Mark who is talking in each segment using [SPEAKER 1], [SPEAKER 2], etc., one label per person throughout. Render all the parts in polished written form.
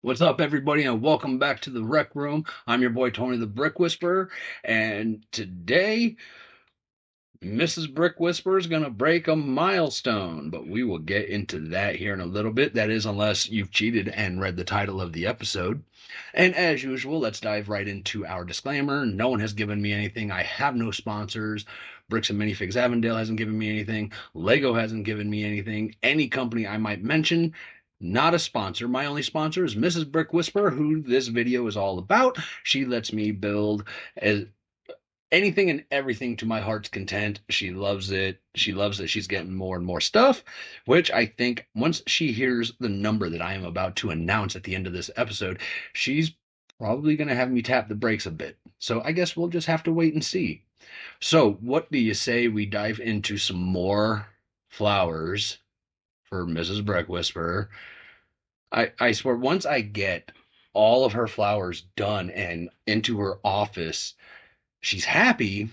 [SPEAKER 1] What's up, everybody, and welcome back to the Rec Room. I'm your boy Tony the Brick Whisperer, and today Mrs. Brick Whisperer is going to break a milestone, but we will get into that here in a little bit. That is, unless you've cheated and read the title of the episode. And as usual, let's dive right into our disclaimer. No one has given me anything. I have no sponsors. Bricks and Minifigs Avondale hasn't given me anything. Lego hasn't given me anything. Any company I might mention, not a sponsor. My only sponsor is Mrs. Brick Whisperer, who this video is all about. She lets me build as anything and everything to my heart's content. She loves it. She loves that she's getting more and more stuff, which I think once she hears the number that I am about to announce at the end of this episode, she's probably going to have me tap the brakes a bit. So I guess we'll just have to wait and see. So, what do you say we dive into some more flowers for Mrs. Brick Whisperer? I swear, once I get all of her flowers done and into her office, she's happy.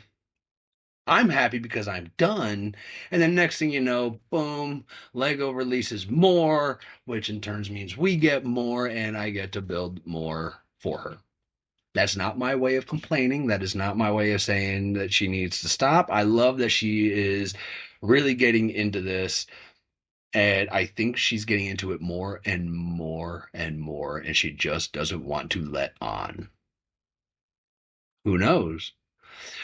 [SPEAKER 1] I'm happy because I'm done. And then next thing you know, boom, Lego releases more, which in turn means we get more and I get to build more for her. That's not my way of complaining. That is not my way of saying that she needs to stop. I love that she is really getting into this. And I think she's getting into it more and more and more. And she just doesn't want to let on. Who knows?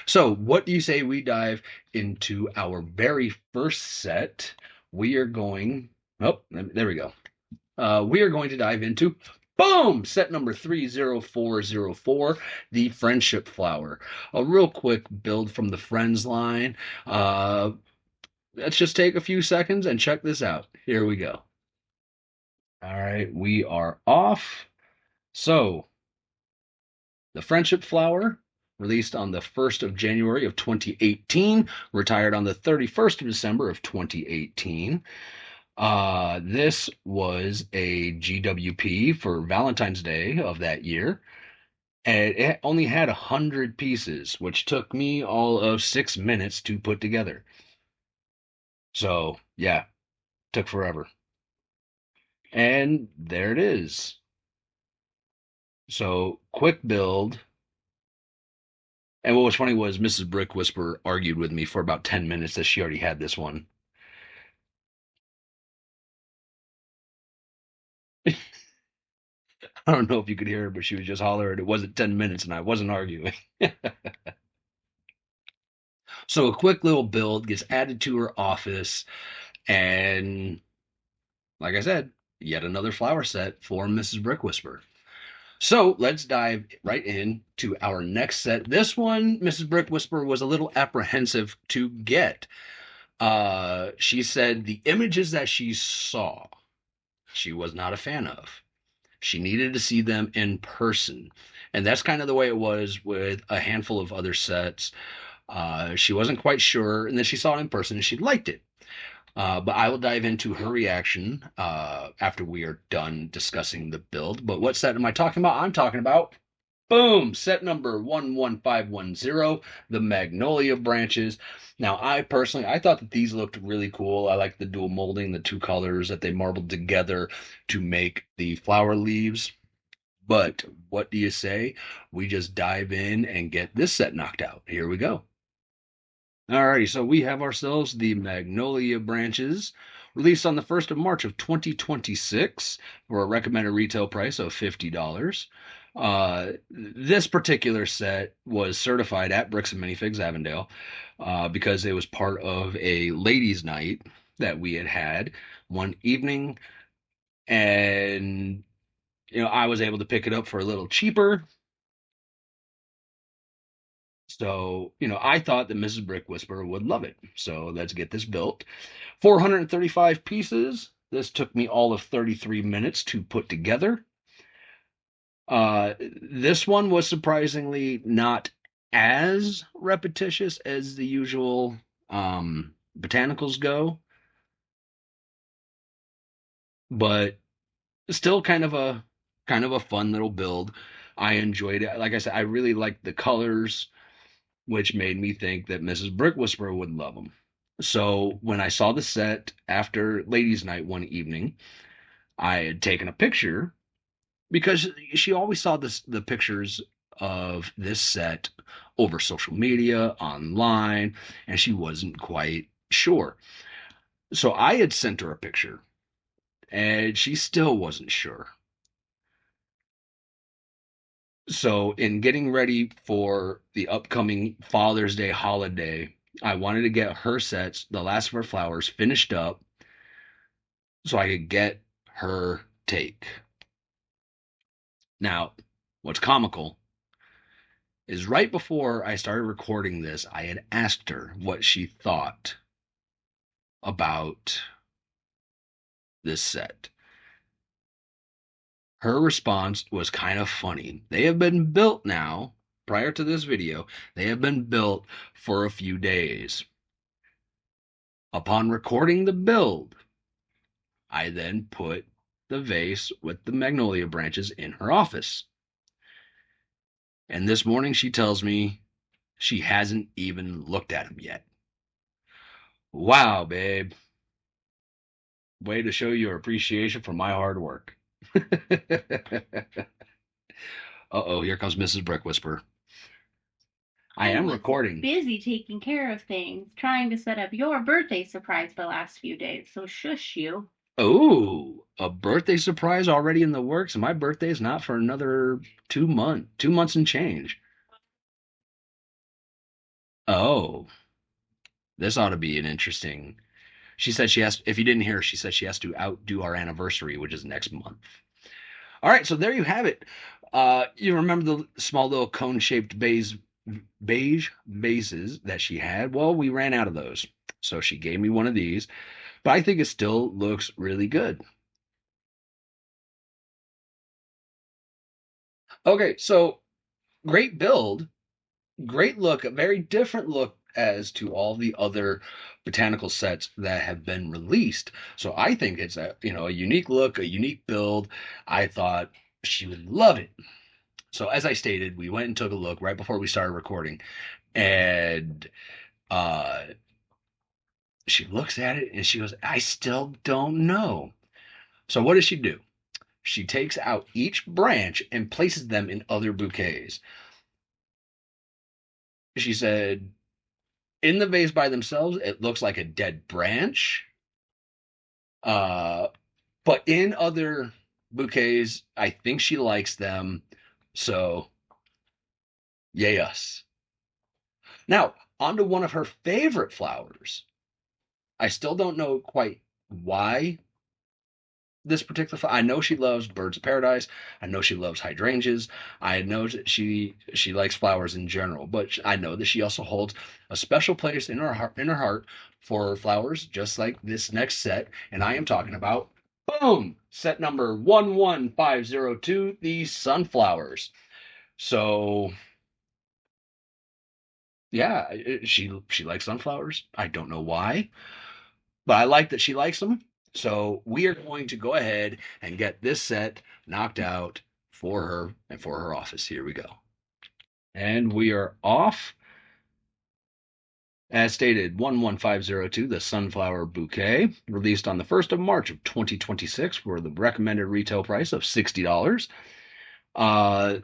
[SPEAKER 1] So, what do you say we dive into our very first set? We are going, oh, there we go. We are going to dive into, boom, set number 30404, the Friendship Flower. A real quick build from the Friends line. Let's just take a few seconds and check this out. Here we go. All right, we are off. So, the Friendship Flower, released on the 1st of January of 2018, retired on the 31st of December of 2018. This was a GWP for Valentine's Day of that year, and it only had 100 pieces, which took me all of 6 minutes to put together. So, yeah, took forever. And there it is. So, quick build. And what was funny was Mrs. Brick Whisperer argued with me for about 10 minutes that she already had this one. I don't know if you could hear her, but she was just hollering. It wasn't 10 minutes and I wasn't arguing. So a quick little build gets added to her office. And like I said, yet another flower set for Mrs. Brick Whisperer. So let's dive right in to our next set. This one, Mrs. Brick Whisperer was a little apprehensive to get. She said the images that she saw, she was not a fan of. She needed to see them in person. And that's kind of the way it was with a handful of other sets. She wasn't quite sure, and then she saw it in person and she liked it. But I will dive into her reaction after we are done discussing the build. But what set am I talking about? I'm talking about, boom, set number 11510, the Magnolia branches. Now, I personally, I thought that these looked really cool. I like the dual molding, the two colors that they marbled together to make the flower leaves. But what do you say? We just dive in and get this set knocked out. Here we go. Alrighty, so we have ourselves the Magnolia branches, released on the 1st of March of 2026 for a recommended retail price of $50. This particular set was certified at Bricks and Minifigs Avondale because it was part of a ladies' night that we had one evening, and I was able to pick it up for a little cheaper. So, I thought that Mrs. Brick Whisperer would love it. So let's get this built. 435 pieces. This took me all of 33 minutes to put together. This one was surprisingly not as repetitious as the usual botanicals go, but still kind of a fun little build. I enjoyed it. Like I said, I really liked the colors, which made me think that Mrs. Brick Whisperer would love them. So when I saw the set after ladies' night one evening, I had taken a picture because she always saw the pictures of this set over social media, online, and she wasn't quite sure. So I had sent her a picture, and she still wasn't sure. So, in getting ready for the upcoming Father's Day holiday, I wanted to get her sets, the last of her flowers, finished up so I could get her take. Now, what's comical is right before I started recording this, I had asked her what she thought about this set. Her response was kind of funny. They have been built now, prior to this video, they have been built for a few days. Upon recording the build, I then put the vase with the magnolia branches in her office. And this morning she tells me she hasn't even looked at them yet. Wow, babe. Way to show your appreciation for my hard work. Uh-oh, here comes Mrs. Brick Whisper. I am recording.
[SPEAKER 2] Busy taking care of things, trying to set up your birthday surprise the last few days, so shush you.
[SPEAKER 1] Oh, a birthday surprise already in the works, and my birthday is not for another 2 months and change. Oh, this ought to be an interesting. She said she has, if you didn't hear, she said she has to outdo our anniversary, which is next month. All right, so there you have it. You remember the small little cone-shaped beige vases that she had? Well, we ran out of those. So she gave me one of these, but I think it still looks really good. Okay, so great build, great look, a very different look as to all the other botanical sets that have been released. So I think it's a unique look, a unique build. I thought she would love it. So as I stated, we went and took a look right before we started recording, and uh, she looks at it and she goes, "I still don't know." So what does she do? She takes out each branch and places them in other bouquets. She said, in the vase by themselves, it looks like a dead branch. Uh, but in other bouquets, I think she likes them. So, yay us. Now, on to one of her favorite flowers. I still don't know quite why this particular flower. I know she loves birds of paradise. I know she loves hydrangeas. I know that she likes flowers in general, but I know that she also holds a special place in her heart for flowers, just like this next set. And I am talking about boom, set number 11502, the sunflowers. So yeah, she likes sunflowers. I don't know why, but I like that she likes them. So we are going to go ahead and get this set knocked out for her and for her office. Here we go. And we are off. As stated, 11502, the Sunflower Bouquet, released on the 1st of March of 2026 for the recommended retail price of $60. Uh,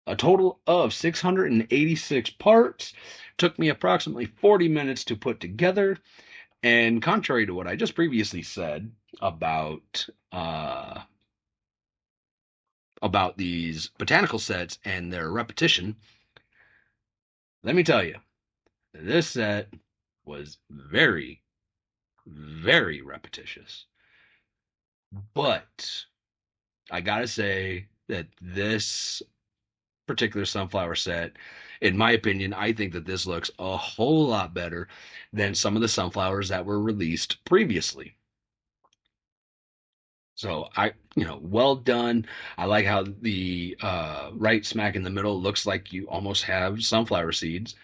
[SPEAKER 1] a total of 686 parts. Took me approximately 40 minutes to put together. And contrary to what I just previously said about these botanical sets and their repetition, let me tell you, this set was very, very repetitious. But I gotta say that this particular sunflower set, in my opinion, I think that this looks a whole lot better than some of the sunflowers that were released previously. So well done. I like how the right smack in the middle looks like you almost have sunflower seeds.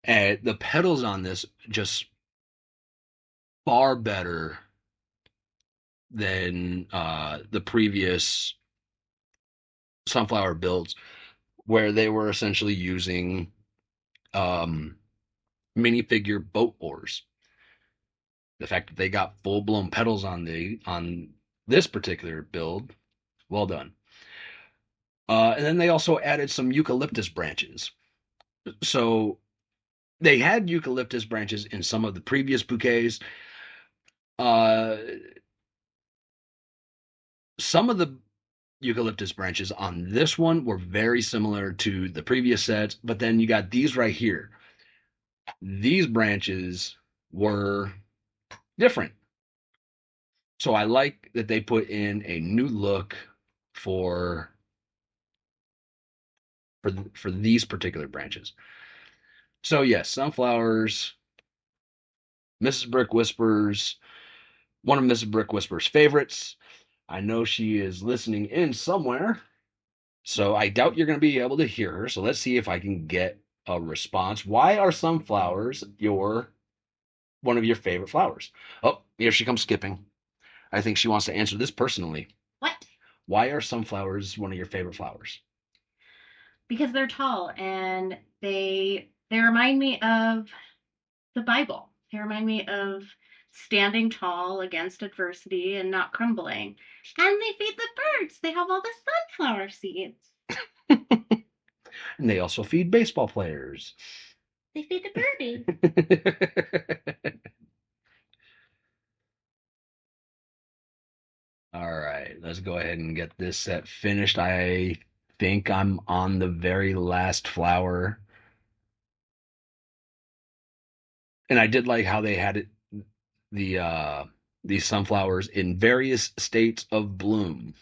[SPEAKER 1] And the petals on this just far better than the previous sunflower builds, where they were essentially using um, minifigure boat oars. The fact that they got full blown petals on this particular build Well done. And then they also added some eucalyptus branches. So they had eucalyptus branches in some of the previous bouquets. Uh, some of the eucalyptus branches on this one were very similar to the previous sets, but then you got these right here. These branches were different. So I like that they put in a new look for for these particular branches. So yes, sunflowers, Mrs. Brick Whispers, one of Mrs. Brick Whisper's favorites. I know she is listening in somewhere, so I doubt you're going to be able to hear her. So let's see if I can get a response. Why are sunflowers one of your favorite flowers? Oh, here she comes skipping. I think she wants to answer this personally.
[SPEAKER 2] What?
[SPEAKER 1] Why are sunflowers one of your favorite flowers?
[SPEAKER 2] Because they're tall and they remind me of the Bible. They remind me of standing tall against adversity and not crumbling. And they feed the birds. They have all the sunflower seeds.
[SPEAKER 1] And they also feed baseball players.
[SPEAKER 2] They feed the birdies.
[SPEAKER 1] All right, let's go ahead and get this set finished. I think I'm on the very last flower. And I did like how they had it these sunflowers in various states of bloom.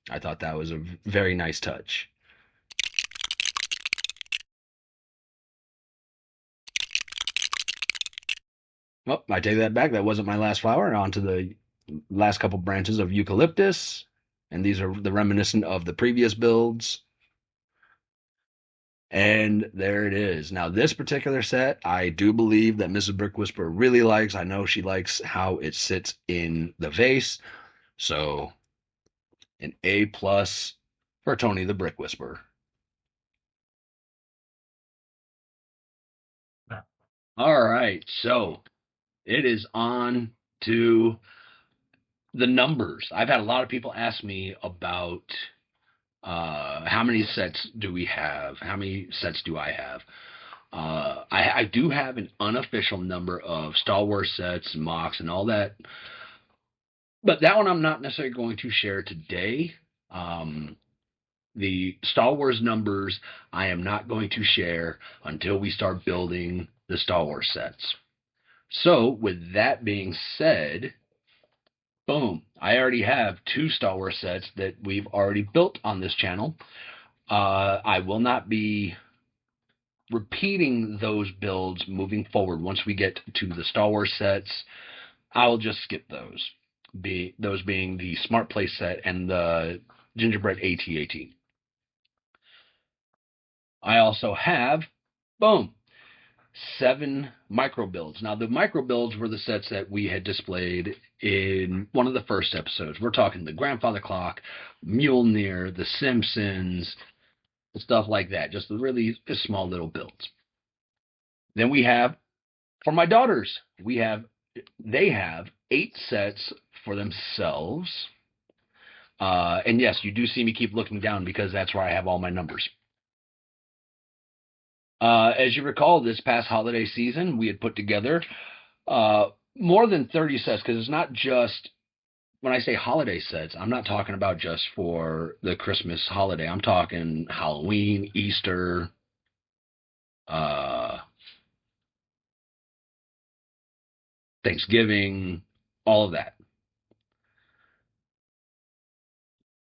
[SPEAKER 1] I thought that was a very nice touch. Well, I take that back. That wasn't my last flower. On to the last couple branches of eucalyptus. And these are the reminiscent of the previous builds. And there it is. Now, this particular set, I do believe that Mrs. Brick Whisperer really likes. I know she likes how it sits in the vase. So, an A plus for Tony the Brick Whisperer. All right, so it is on to the numbers. I've had a lot of people ask me about how many sets do we have? How many sets do I have? I do have an unofficial number of Star Wars sets and MOCs and all that, but that one I'm not necessarily going to share today. The Star Wars numbers I am not going to share until we start building the Star Wars sets. So, with that being said, boom, I already have 2 Star Wars sets that we've already built on this channel. I will not be repeating those builds moving forward. Once we get to the Star Wars sets, I'll just skip those. Those being the Smart Place set and the Gingerbread AT-AT. I also have, boom, 7 micro builds. Now, the micro builds were the sets that we had displayed in one of the first episodes. We're talking the Grandfather Clock, Mjolnir, the Simpsons, stuff like that. Just really small little builds. Then we have, for my daughters, they have 8 sets for themselves. And yes, you do see me keep looking down because that's where I have all my numbers. As you recall, this past holiday season, we had put together more than 30 sets because it's not just, when I say holiday sets, I'm not talking about just for the Christmas holiday. I'm talking Halloween, Easter, Thanksgiving, all of that.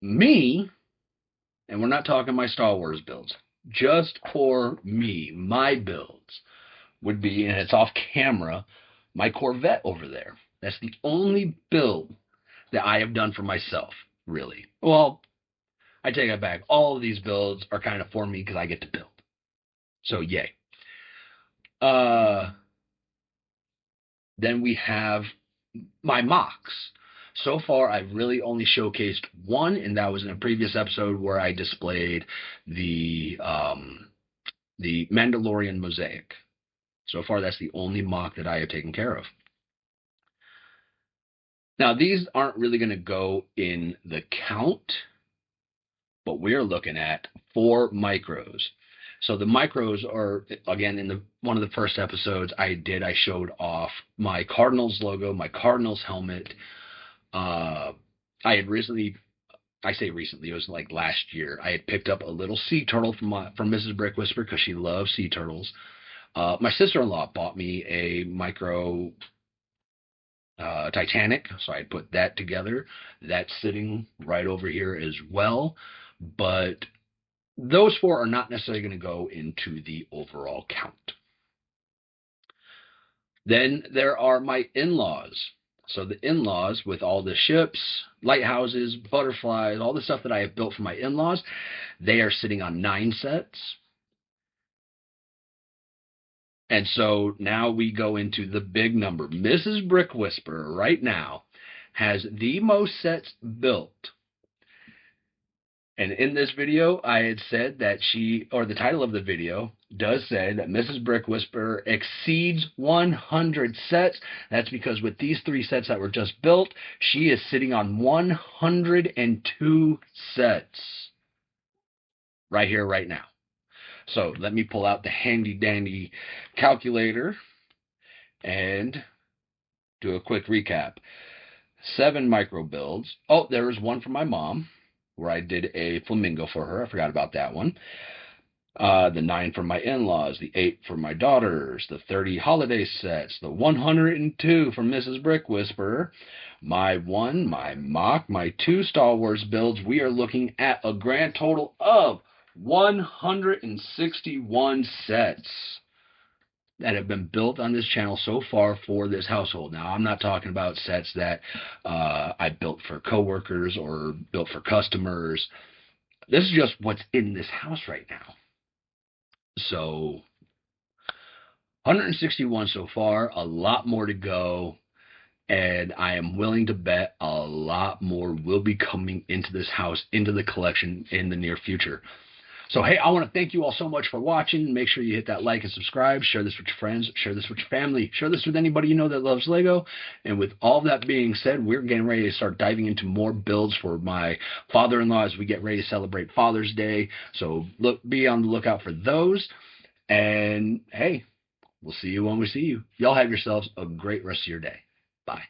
[SPEAKER 1] Me, and we're not talking my Star Wars builds, just for me, my builds would be, and it's off camera, my Corvette over there. That's the only build that I have done for myself, really. Well, I take it back. All of these builds are kind of for me because I get to build. So, yay. Then we have my MOCs. So far, I've really only showcased one, and that was in a previous episode where I displayed the Mandalorian mosaic. So far, that's the only MOC that I have taken care of. Now, these aren't really going to go in the count but we're looking at 4 micros. So the micros are, again, in the one of the first episodes I showed off my Cardinals logo, my Cardinals helmet. Uh, I had recently, I say recently, it was like last year. I had picked up a little sea turtle from Mrs. Brick Whisper because she loves sea turtles. My sister-in-law bought me a micro Titanic, so I put that together. That's sitting right over here as well. But those 4 are not necessarily going to go into the overall count. Then there are my in-laws. So the in-laws with all the ships, lighthouses, butterflies, all the stuff that I have built for my in-laws, they are sitting on 9 sets. And so now we go into the big number. Mrs. Brick Whisperer right now has the most sets built. And in this video, I had said that the title of the video does say that Mrs. Brick Whisperer exceeds 100 sets. That's because with these 3 sets that were just built, she is sitting on 102 sets right here, right now. So let me pull out the handy dandy calculator and do a quick recap. 7 micro builds. Oh, there was one for my mom where I did a flamingo for her. I forgot about that one. The 9 for my in-laws, the 8 for my daughters, the 30 holiday sets, the 102 for Mrs. Brick Whisperer, my 1, my mock, my 2 Star Wars builds. We are looking at a grand total of 161 sets that have been built on this channel so far for this household. Now, I'm not talking about sets that I built for coworkers or built for customers. This is just what's in this house right now. So 161 so far, a lot more to go. And I am willing to bet a lot more will be coming into this house, into the collection in the near future. So, hey, I want to thank you all so much for watching. Make sure you hit that like and subscribe. Share this with your friends. Share this with your family. Share this with anybody you know that loves Lego. And with all that being said, we're getting ready to start diving into more builds for my father-in-law as we get ready to celebrate Father's Day. So be on the lookout for those. And, hey, we'll see you when we see you. Y'all have yourselves a great rest of your day. Bye.